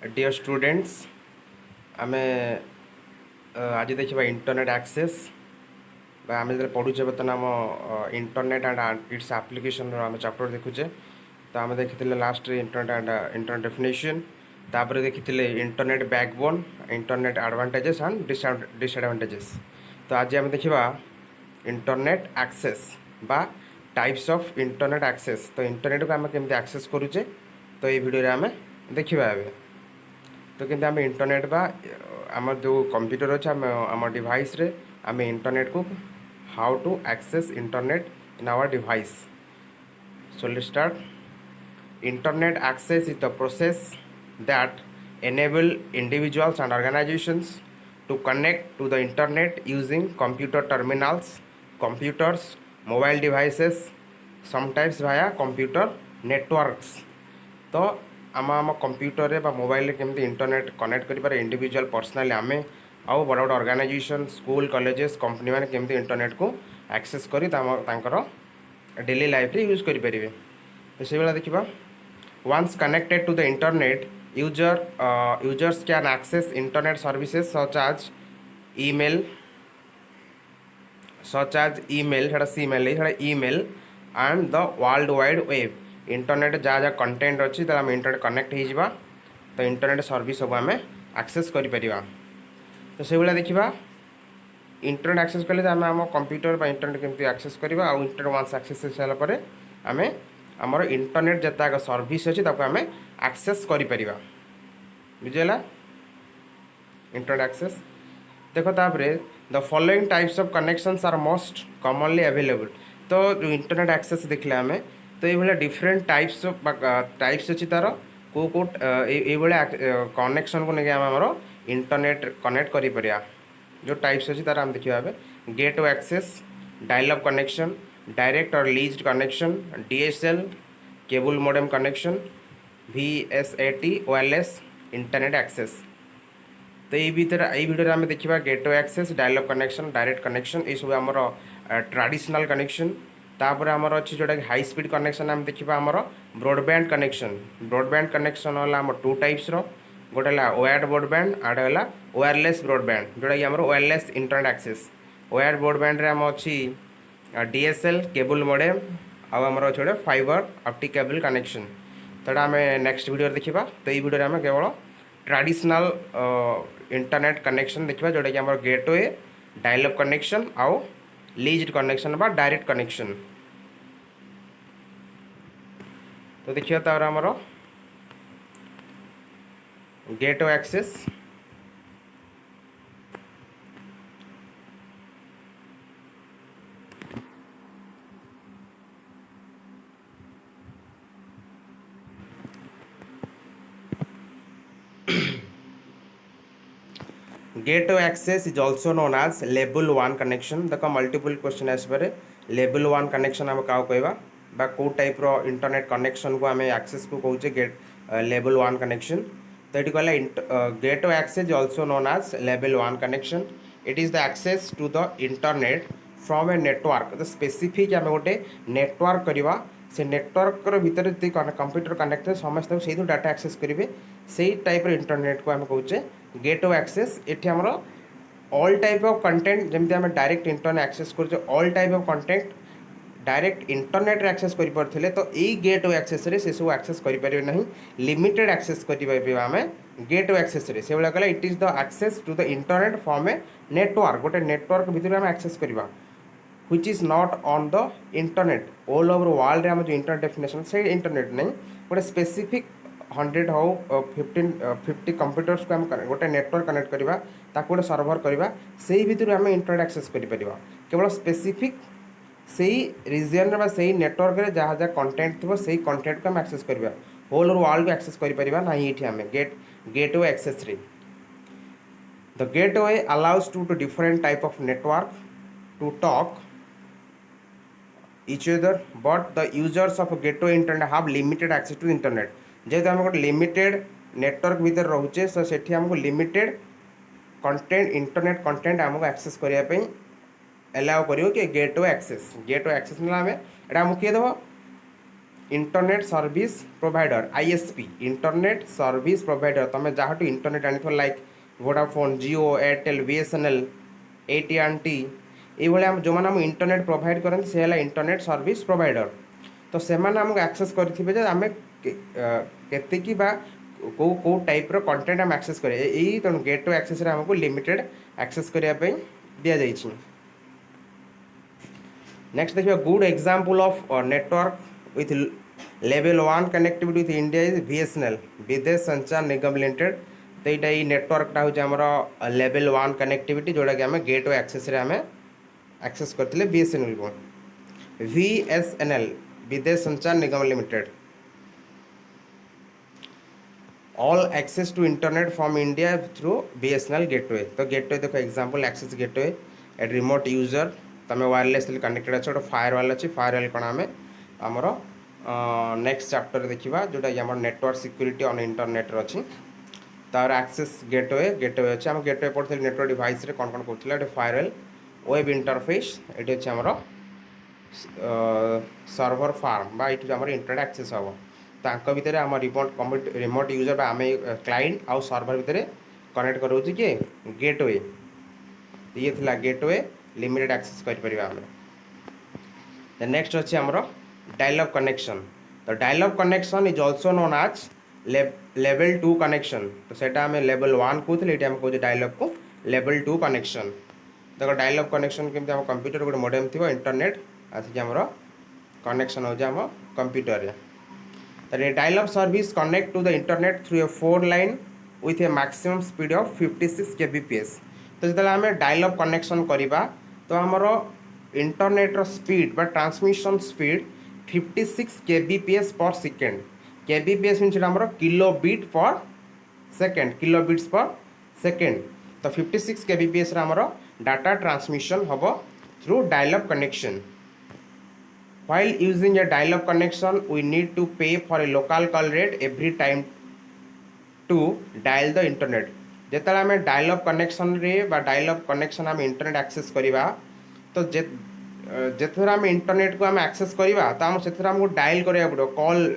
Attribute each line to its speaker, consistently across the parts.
Speaker 1: Dear students आम आज देखा इंटरनेट एक्सेस आम जो पढ़ुचे बर्तमान आम इंटरनेट एंड इट्स एप्लिकेशन आम चैप्टर देखुचे। तो आम देखी last internet and internet definition तापर देखी internet backbone internet advantages and disadvantages. तो आज आम देखा इंटरनेट एक्सेस बा टाइप्स ऑफ इंटरनेट एक्सेस। तो इंटरनेट को आम केमती एक्सेस करुचे तो ये वीडियो आम देखा ए। तो कि आम इंटरनेट बा आम जो कंप्यूटर अच्छे आम डिवाइस रे आम इंटरनेट को how to access internet in our device. So let's start. Internet access is the process that enable individuals and organizations to connect to the internet using computer terminals, computers, mobile devices, sometimes via computer networks। तो आम computer बा mobile केमती internet connect करें individual personally आम आउ बड़ बड़ organisation school colleges company मैंने केमती इंटरनेट को एक्सेस कर डेली लाइफ रे यूज करें। तो से भाया देखा once connected to the internet users can access internet services such as email email and the world wide web. Internet जहाँ जहाँ कंटेंट अच्छी आम इंटरनेट कनेक्ट हो तो इंटरनेट सर्विस सब आम एक्सेस कर। तो से भाया देखा इंटरनेट एक्सेस कले आम आम कंप्यूटर इंटरनेट केमती एक्सेस करवा आ इंटरनेट वंस एक्सेस हो सारापर आम आमर इंटरनेट जिते सर्विस अच्छी आम एक्सेस कर बुझेगा इंटरनेट एक्सेस। देखो तापर the following types of connections are most commonly available. तो जो इंटरनेट एक्सेस देखले आम तो ये डिफरेंट टाइप्स अच्छी तार को कनेक्शन को लेकिन आम इंटरनेट कनेक्ट कर जो टाइप्स अच्छी तार आम देखा gateway access, dial-up connection, direct और leased connection, DSL, cable modem connection, VSAT wireless internet access. तो ये वीडियो आम देखा gateway access, dial-up connection, direct connection ये सब आमर ट्रेडिशनल कनेक्शन। तापर आमर अच्छी जोटा हाई स्पीड कनेक्शन आम देखा आमर ब्रॉडबैंड कनेक्शन। ब्रॉडबैंड कनेक्शन है आम टू टाइप्स गोटे वायर्ड ब्रॉडबैंड आड़ है वायरलेस ब्रॉडबैंड जोटा कि आमर wireless internet access. Wired broadband रे आम अच्छी DSL केबल मॉडेम आमर अच्छे फाइबर ऑप्टिक केबल कनेक्शन। तो आम नेक्स्ट वीडियो देखा। तो ये वीडियो आम केवल ट्रेडिशनल इंटरनेट कनेक्शन देखा जोटा कि आमर गेटवे, डायल-अप कनेक्शन आउ लीज्ड कनेक्शन बा डायरेक्ट कनेक्शन। तो देखिए तार आमर gateway access. Gateway access is also known as level 1 connection. देखो मल्टीपल क्वेश्चन आसपे लेवल 1 कनेक्शन आम क्या कहवा कौ टाइप रो इंटरनेट कनेक्शन को आम एक्सेस को कौचे गेट लेवल 1 कनेक्शन। तो ये कहला gateway access also known as level 1 connection. It is the access to the internet from a network. तो स्पेसिफिक आम गोटे नेटवर्क करवा से नेटवर्क भितर कंप्यूटर कनेक्ट है समस्त से डाटा एक्सेस करेंगे से टाइप इंटरनेट को आम कौचे गेटवे एक्सेस। ये आमर ऑल टाइप ऑफ कंटेंट जमी आम डायरेक्ट इंटरनेट एक्सेस कर all type of content direct internet access कर तो यही गेटवे एक्सेस रे से सब एक्सेस करें ना लिमिटेड एक्सेस करें आम गेटवे एक्सेस रे से भाया कहला it is the access to the internet from a network गोटे नेटवर्क भितर आम एक्सेस करवा which is not on the internet all over world आम जो इंटरनेट डेफिनेशन से इंटरनेट नहीं गोटे स्पेसिफिक 100 हो 50 कंप्यूटर्स को आम गोटे नेटवर्क कनेक्ट करवा गोटे सर्वर करवा से भितर आम इंटरनेट एक्सेस कर केवल स्पेसिफिक से रिजन से नेटवर्क रे जहाँ जहाँ कंटेंट थो से कंटेंट को आम एक्सेस करवा होल ओवर वर्ल्ड को एक्सेस कर ना ये आम गेटवे एक्सेस रे। The gateway allows to different type of network to talk each other but the users of gateway internet have limited access to internet। जेहेतु आम गोटे लिमिटेड नेटवर्क भीतर रोचे तो से आमको लिमिटेड कंटेंट इंटरनेट कंटेंट आमको एक्सेस करने एलाउ कर गेटवे एक्सेस। गेटवे एक्सेस ना आम एटा आमको किए देव internet service provider ISP internet service provider तुम जहाँ इंटरनेट आनी like Vodafone Jio Airtel BSNL एटी ये जो मैंने इंटरनेट प्रोवाइड करते से है इंटरनेट सर्विस प्रोवाइडर तो से आमको एक्सेस करेंगे आम के कौ टाइप कंटेंट आम एक्सेस करें तेणु गेटवे एक्सेस आमको लिमिटेड एक्सेस करने दि जाइए। नेक्स्ट देखिए good example of network with level 1 connectivity with India is BSNL विदेश संचार निगम लिमिटेड। तो यहाँ नेटवर्कटा हूँ लेवल 1 कनेक्टिविटी जोटा कि आम गेटवे एक्सेस एक्सेस करते बीएसएनएल को VSNL Videsh Sanchar Nigam limited all access to internet from India through BSNL gateway. तो गेटवे देखो example access gateway a remote user तुम वायरलेसली कनेक्टेड अच्छे गोटे फायरवाल अच्छी फायरवाल कौन आम आमर नेक्स्ट चैप्टर देखा जोटा कि आम नेटवर्क सिक्यूरीटी ऑन इंटरनेट अच्छी तार एक्सेस गेटवे अच्छे आम गेटवे पढ़ते नेटवर्क डिवाइस कौन कौन कर फायरवाल वेब इंटरफेस ये अच्छे आमर सर्वर फार्म ये आम इंटरनेट एक्सेस हम तो भितर आम रिमोट यूजर आम क्लाइंट आउ सर्वर भितर कनेक्ट करोचे किए गेटवे ये थिला गेटवे लिमिटेड एक्सेस करें। नेक्स्ट अच्छे आमर डायलॉग कनेक्शन। तो dial-up connection is also known as level 2 connection. तो सेटा आम लेवल 1 कहते ये आम कहे डायलॉग को लेवल 2 कनेक्शन। देखो डायलॉग कनेक्शन केमती आम कंप्यूटर गोटे मॉडेम थी इंटरनेट आसिक आमर कनेक्शन हो computer. Dial-up service connect to the internet through a 4 line with a maximum speed of 56 kbps। तो जो आम डायलॉग कनेक्शन करवा तो आमर इंटरनेट स्पीड बा transmission speed 56 kbps per second. kbps mean आमर kilobit per second kilobits per second. तो 56 kbps आमर डाटा ट्रांसमिशन हम through dial-up connection. While using a dial-up connection, we need to pay for a local call rate every time to dial the internet। जिते आम dial-up connection रे बा dial-up connection आम internet access करवा तो जिते आम इंटरनेट को आम एक्सेस करवा तो आम से आमको डायल करा पड़ो कॉल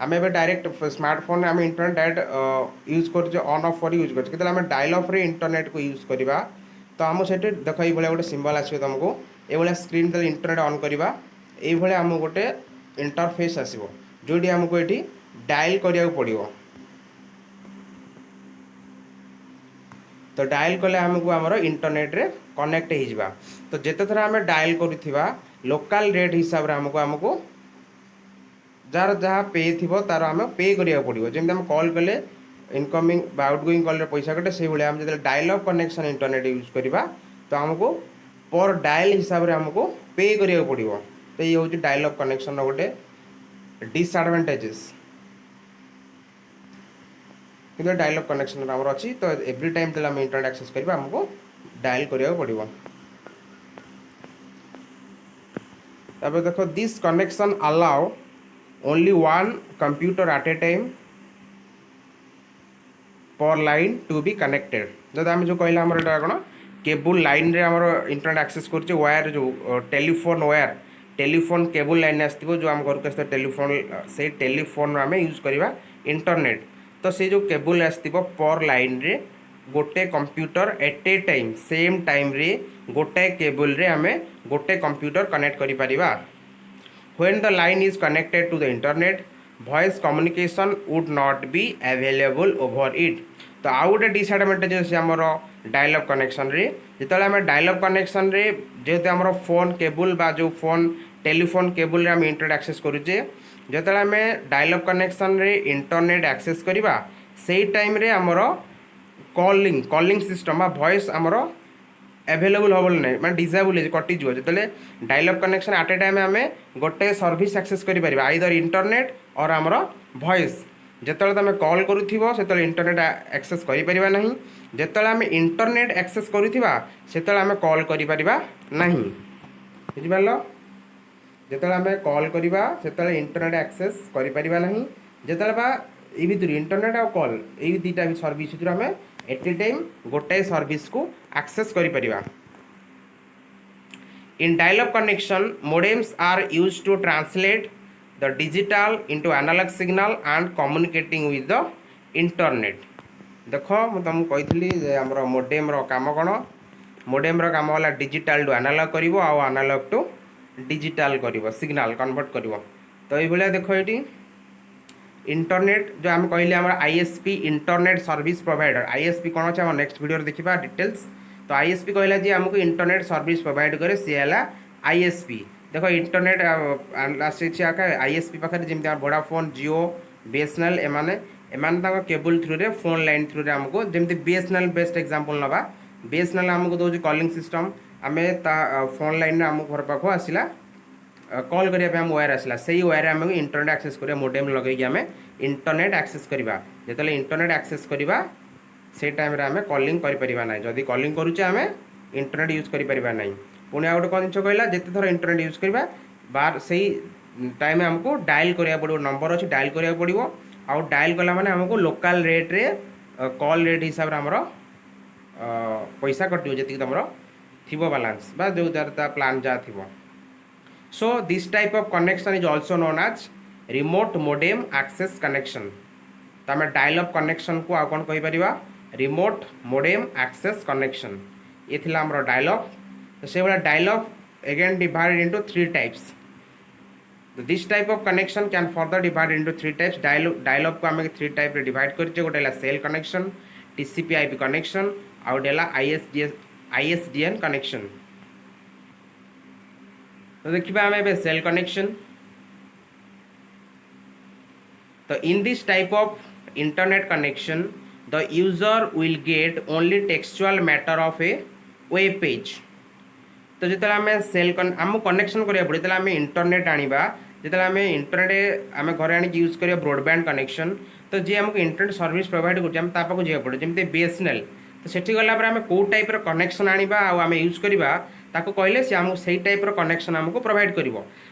Speaker 1: आम ए डायरेक्ट स्मार्टफोन आम इंटरनेट डायरेक्ट यूज कर ऑन ऑफ कर यूज कर आम डायल-अप रे इंटरनेट को यूज करवा तो आम से देख ये गोटे सिंबल आसो तुमको ये स्क्रीन तले इंटरनेट ऑन करवा ये आम गोटे इंटरफेस आसो जोटी आमको ये डायल करा पड़ो। तो डायल कले आमको आमर इंटरनेट रे कनेक्ट हो तो जिते थर आम डायल करुवा लोकल रेट हिसाब से आमको जार जहाँ पे थी तार आम पे करा पड़ो जमी आम कॉल कले इनकमिंग आउटगोइंग कॉल पैसा कटे से भाई आम जो डायल-अप कनेक्शन इंटरनेट यूज करवा तो आमको पर डायल हिसाब से आमको पे करा पड़ो। तो ये हूँ डायल-अप कनेक्शन गोटे डिसएडवांटेजेस कि डायल-अप कनेक्शन आमर अच्छी तो एवरी टाइम जो आम इंटरनेट एक्सेस करवा आमको डायल करा पड़ो। तब देखो this connection allow only one computer at a time पर लाइन टू बी कनेक्टेड। जब आम जो कहला आमर कौन केबुल लाइन रे आमर इंटरनेट एक्सेस कर वायर जो telephone wire telephone cable line आसो जो आम घर को टेलीफोन से टेलीफोन आम यूज करवा इंटरनेट तो से जो केबुल आसो पर लाइन रे गोटे computer at a time same time रे गोटे केबुल रे आम गोटे कंप्यूटर कनेक्ट करि परिबा। When the line is connected to the internet voice communication would not be available over it. तो आउ गोटे डिसएडवांटेज अच्छे आमर डायल-अप कनेक्शन रे जिते आम डायल-अप कनेक्शन रे जेहेतु आमर फोन केबुल बा जो फोन टेलीफोन केबुल रे आम इंटरनेट एक्सेस करुचे जो आम डायल-अप कनेक्शन रे इंटरनेट एक्सेस करवा से टाइम रे आमर कॉलिंग सिस्टम वॉइस आमर अवेलेबल हम ना मैं डिजेबल कटिज जो dial-up connection eight a time आम गोटे सर्विस एक्सेस कर आइदर इंटरनेट और आमर वॉइस जिते तुम कॉल करुव से इंटरनेट एक्सेस करें जिते आम इंटरनेट एक्सेस करुवा से आम कॉल करना बुझिपार जिते आम कॉल करवा से इंटरनेट एक्सेस करें जिते बा ये भितर इंटरनेट और कॉल ये दुटा सर्विस भितर आम एट ए टाइम गोटाए सर्विस को एक्सेस करें। In dial-up connection modems are used to translate the digital into analog signal and communicating with the internet. देख मुझे तुमको कही आमर मोडेम काम कौन मोडेम काम है डिजिटल टू एनालॉग कर एनालॉग टू डिजिटल कर सिग्नल कन्वर्ट कर। तो ये देख ये इंटरनेट जो आम कहले आम ISP internet service provider ISP कौन अच्छे नेक्स्ट वीडियो देखा डिटेल्स। तो आईएसपी कहला जी आमको इंटरनेट सर्विस प्रोवाइड करे सी है आईएसपी। देख इंटरनेट आईएसपी पाखे जमी वोडाफोन जियो बीएसएनएल एम केबल थ्रू रे फोन लाइन थ्रू रे आमको जमी बीएसएनएल बेस्ट एग्जांपल नवा बीएसएनएल आमको दौर कॉलिंग सिस्टम आम फोन लाइन आम घर पाख आसला कॉल करने आम वायर आसला से वायर आम इंटरनेट एक्सेस करा मोडेम लगे आम इंटरनेट एक्सेस करवा जो इंटरनेट एक्सेस करवा से टाइम आम कॉलिंग करना जदि कॉलिंग करुचे आम इंटरनेट यूज करना पुणी आ गए कौन जिन कहला जिते थर इंटरनेट यूज करवा बार से टाइम आमको डायल करा पड़ो नंबर अच्छी डायल करा पड़ो आउ डायल कला माने आमको लोकल रेट रे कॉल रेट हिसाब से आमर पैसा कटो जी तुम थी बालांस बा जो प्लान जहाँ थी। So this type of connection is also known as remote modem access connection। तो आम डायल अप कनेक्शन को आउ कौन कह रिमोट मोडेम एक्सेस कनेक्शन ये थी आम डायल अप। तो से भाई dial up again divided into 3 types. तो this type of connection can further divide into 3 types. Dial up को आम 3 टाइप रे डिवाइड करछे गोटे है shell connection TCP IP connection आउ गोटे है आईएसडीएन कनेक्शन। तो देखिए आम ए सेल कनेक्शन। तो इन this type of internet connection the user will get only textual matter of A web page. तो जो आम सेल आम कनेक्शन करा पड़े जो आम इंटरनेट आनिबा जो आम इंटरनेट आम घर आनी यूज करिया ब्रॉडबैंड कनेक्शन। तो जी आमको इंटरनेट सर्विस प्रोवाइड कर जाए पड़े जमी बीएसएनएल। तो सेठी गला आम कौ टाइप कनेक्शन आनिबा आम यूज करवा ताको कहले से आमको सही टाइप कनेक्शन आमको प्रोवाइड कर।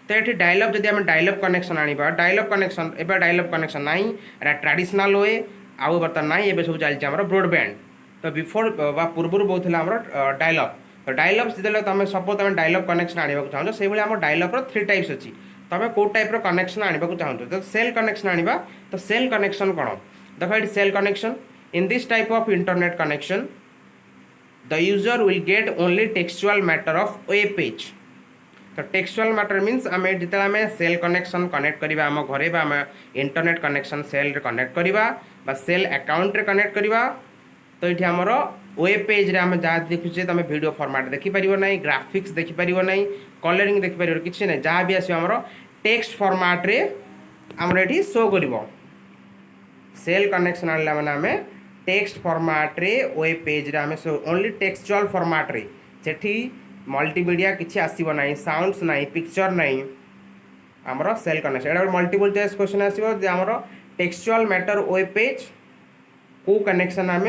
Speaker 1: तो ये डायलअप जब आम डायलअप कनेक्शन आनिबा डायलअप कनेक्शन एवं डायलअप कनेक्शन ना ट्रेडिशनल वे आउ बर्तमान ना ये सब चलती आम ब्रॉडबैंड। तो बिफोर पूर्व बहुत डायलअप। तो डायलअप जो तुम सपोज तुम डायलअप कनेक्शन आने को चाहो से आम डायलअप 3 टाइप्स अच्छी तुम कौ टाइप कनेक्शन आने को चाहो। तो सेल कनेक्शन आनिबा तो सेल कनेक्शन कौन देख ये सेल connection in this type of internet connection the user will get only textual matter of web page। तो textual matter means आम जिते आम सेल कनेक्शन कनेक्ट करवा आम घरे आम इंटरनेट कनेक्शन सेल रे कनेक्ट करवा सेल अकाउंट रे कनेक्ट करवा। तो ये आमर वेब पेज रे आम जहाँ देखुचे तुम वीडियो फॉर्मेट देखिपर ना ग्राफिक्स देखिपर ना कलरिंग देखिपर कि ना जहाँ भी आस टेक्स्ट फॉर्मेट रे आमर ये शो कर सेल कनेक्शन आने मैंने आम टेक्स्ट फॉर्मेट रे वेब पेज रे आम ओनली टेक्सचुअल फॉर्मेट रे सेठी मल्टीमीडिया किसी आसब ना साउंड्स ना पिक्चर ना आमर सेल कनेक्शन एटा मल्टीपल चॉइस क्वेश्चन आसो आमर टेक्सचुअल मैटर वेब पेज को कनेक्शन आम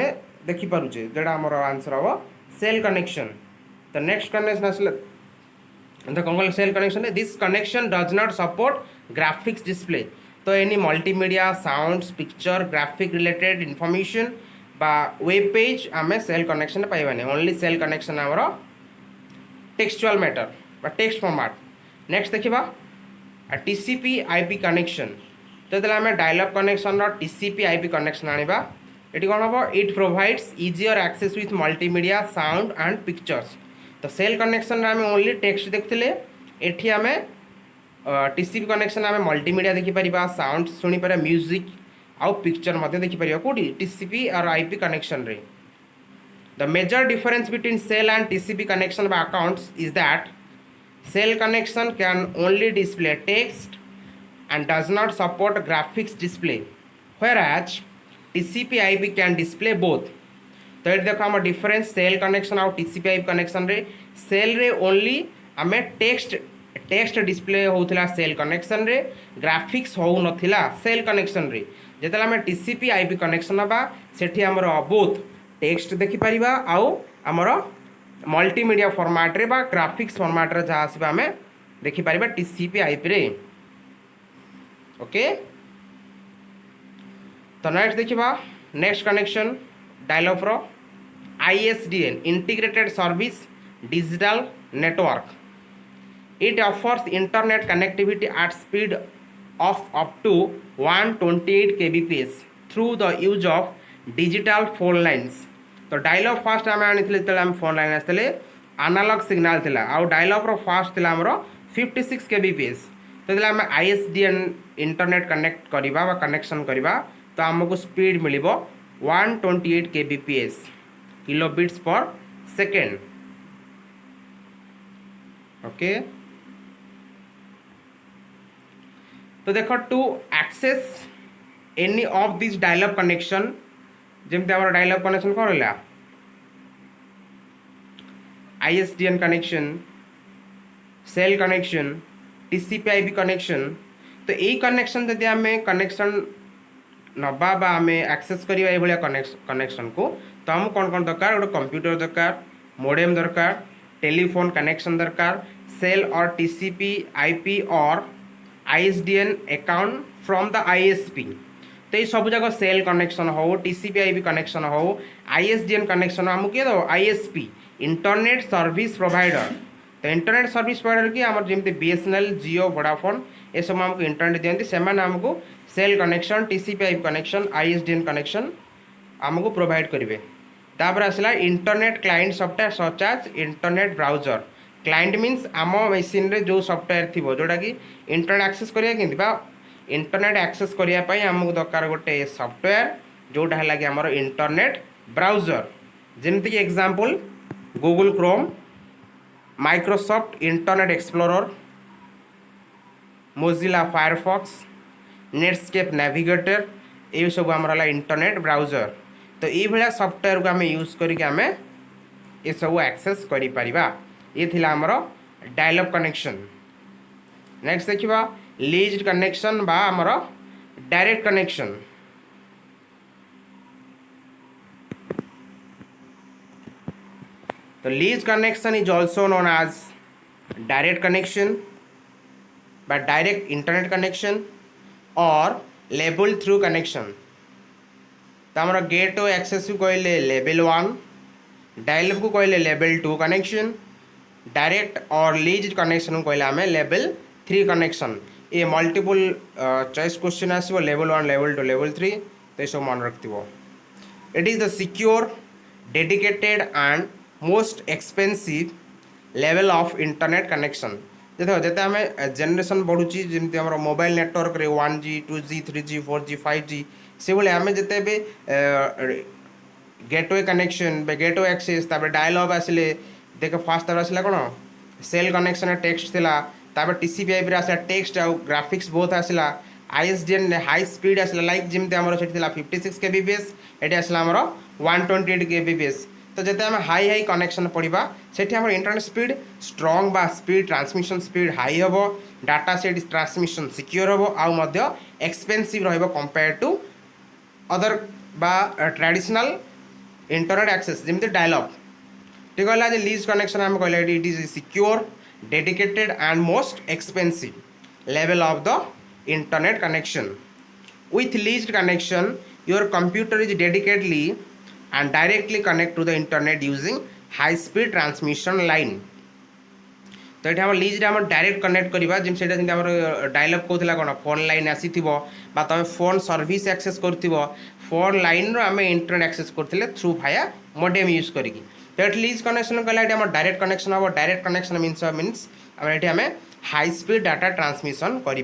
Speaker 1: देखिपारे जोटा आमर आंसर हम सेल कनेक्शन। तो नेक्स्ट कनेक्शन आसला तो कौन shell connection this connection does not support graphics display. तो any multimedia sounds picture graphic related information बा वेब पेज आम सेल कनेक्शन पाइबानी ओनली सेल कनेक्शन आमर टेक्सचुअल मैटर बा टेक्स्ट फॉर्मेट। नेक्स्ट देखा टीसीपी आईपी कनेक्शन। तो जो आम dial-up connection TCP IP connection आनिबा ये कौन हम it provides easier access with multimedia sound and pictures. तो सेल कनेक्शन आम ओनली टेक्स्ट देखते ये आम टीसीपी कनेक्शन आम मल्टीमीडिया देखिपर साउंड शुणिपर म्यूजिक आउ पिक्चर देखिपर कौटी टीसीपी और आईपी कनेक्शन रे। The major difference between shell and TCP connection by accounts is that shell connection can only display text and does not support graphics display whereas TCP IP can display both। तो ये देखो आम difference cell connection और TCP IP connection रे cell रे only आम text display होता cell connection रे ग्राफिक्स हो नथिला सेल कनेक्शन रे। जेते आम TCP IP कनेक्शन हबा सेठी हमर बोथ टेक्स्ट देखि परिबा आउ हमर मल्टीमीडिया फॉर्मेट रे बा ग्राफिक्स फॉर्मेट रे जहाँ आसबा आम देखि परिबा TCP IP रे। ओके तो नेक्स्ट देखा नेक्स्ट कनेक्शन डायलॉग रो ISDN integrated services digital network. It offers internet connectivity at speed of up to 128 kbps through the use of digital phone lines. तो डायलॉग फास्ट आम आनी आम phone line आसते आनालग signal थिला आउ dialogue रो fast थिला हमरो 56 kbps तो आम ISDN इंटरनेट कनेक्ट करबा बा कनेक्शन करबा तो हमको स्पीड मिलिबो 128 kbps kilobits per second okay तो देख to access any of this dial-up connection जमती आम डायलॉग कनेक्शन कौन रहा ISDN connection shell connection TCP/IP connection तो यही कनेक्शन जब आम कनेक्शन नवा बा आम एक्सेस करवा ये कनेक्शन को तो आम कौन कौन दरकार गोटे कंप्यूटर दरकार मोडेम दरकार टेलीफोन कनेक्शन दरकार सेल और TCP/IP और ISDN account from the ISP तो ये सब जगह सेल कनेक्शन हो TCP/IP कनेक्शन हो ISDN कनेक्शन आमको किए दो ISP इंटरनेट सर्विस प्रोवाइडर तो इंटरनेट सर्विस प्रोवाइडर की आम जमी BSNL जियो वोडाफोन ये सब आमको इंटरनेट दिखती से आमको सेल connection TCP/IP connection ISDN connection आमको प्रोवाइड करेंगे तापर आसला internet client software such as internet browser client means आम मेसीन रे जो सॉफ्टवेयर थी जोटा कि इंटरनेट एक्सेस करिया केंति बा इंटरनेट एक्सेस करिया पई आमको दरकार गोटे सॉफ्टवेयर जोटा है कि आमर इंटरनेट ब्राउजर जेमती example Google Chrome Microsoft Internet Explorer Mozilla Firefox Netscape Navigator ये सब आमर इंटरनेट ब्राउजर तो ये सॉफ्टवेयर को आम यूज करके आम ये सब एक्सेस करिपरिबा ये थिला आमर डायलॉग कनेक्शन नेक्स्ट देखिबा लीज्ड कनेक्शन बा आमर डायरेक्ट कनेक्शन तो lease connection is also known as direct connection बा डायरेक्ट इंटरनेट कनेक्शन और लेबल थ्रू कनेक्शन तो आमर गेट और एक्सेस को कहले लेवल 1 डायलॉग को कहले लेवल 2 कनेक्शन डायरेक्ट और लीज कनेक्शन को कहले आम लेवल 3 कनेक्शन ये मल्टीपल चॉइस क्वेश्चन आसो लेवल 1 लेवल 2 लेवल 3 तो ये सब मन रखिथो it is the secure dedicated and most expensive level of internet connection देखो जिते आम जेनरेशन बढ़ुची जमी आम मोबाइल नेटवर्क रे 1G 2G 3G 4G 5G से भाई आम जिते gateway connection gateway access dial-up आसिले देख फास्ट आसला कौन सेल कनेक्शन टेक्स्ट थिला TCP/IP आसला टेक्स्ट आउ ग्राफिक्स बहुत आसला ISDN हाई स्पीड आसला लाइक जमी आम 56 kbps ये आसला आमर 128 kbps तो जब आम हाई हाई कनेक्शन पढ़ा से इंटरनेट स्पीड स्ट्रंग बा स्पीड ट्रांसमिशन स्पीड हाई हम डाटा से ट्रांसमिशन सिक्योर हम आउ एक्सपेंसिव कंपेयर टू अदर बा ट्रेडिशनल इंटरनेट एक्सेस जमी डायलॉग ठीक है लीज कनेक्शन आम कहले it is secure dedicated and most expensive level of the internet connection with leased connection your computer is dedicatedly and directly connect to the internet using high speed transmission line तो ये lease आम direct connect करवा जमी dialogue कहला कौन phone line आसी तुम phone service access कर फोन लाइन आम इंटरनेट एक्सेस करते थ्रू भाया मोडेम यूज करी तो ये लीज कनेक्शन कहला ये डायरेक्ट कनेक्शन हम डायरेक्ट कनेक्शन मीन्स आम हाई स्पीड डाटा ट्रांसमिशन कर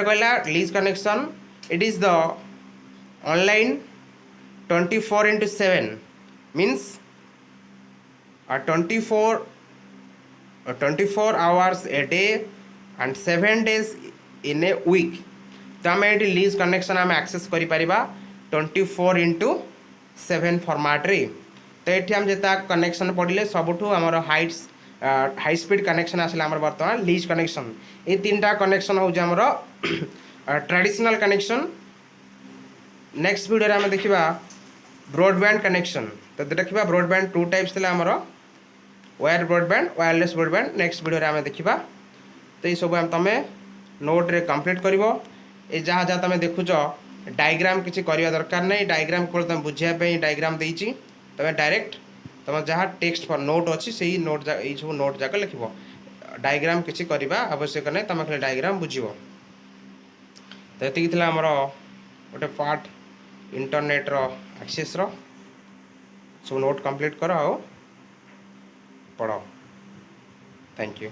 Speaker 1: कहला lease connection it is the online 24/7 means 24 hours a day and 7 days in a week तो आम ये लीज कनेक्शन आम एक्सेस कर 24/7 फॉर्मेट रे तो ये आम जिते कनेक्शन पढ़ले सबुठू आमर हाई स्पीड कनेक्शन आसला बर्तमान लीज कनेक्शन ये 3टा कनेक्शन हूँ आमर ट्रेडिशनल कनेक्शन नेक्स्ट वीडियो आम देखा ब्रॉडबैंड कनेक्शन तो देखा ब्रॉडबैंड 2 टाइप्स थे आमर wire broadband wireless broadband next video आम देखा तो ये सब तुम नोट रे कंप्लीट कर जहाँ जहाँ तुम देखुच डायग्राम किसी करवा दरकार नहीं डायग्राम केवल तुम बुझापी डायग्राम देती तुम डायरेक्ट तुम जहाँ टेक्स्ट फॉर नोट अच्छी से नोट ये सब नोट जाक लिख डायग्राम किसी करवा आवश्यक नहीं तुम खाली डायग्राम बुझ तो ये थी आमर गोटे पार्ट इंटरनेट्र एक्सेस सब नोट कंप्लीट कर आओ पढ़। Thank you.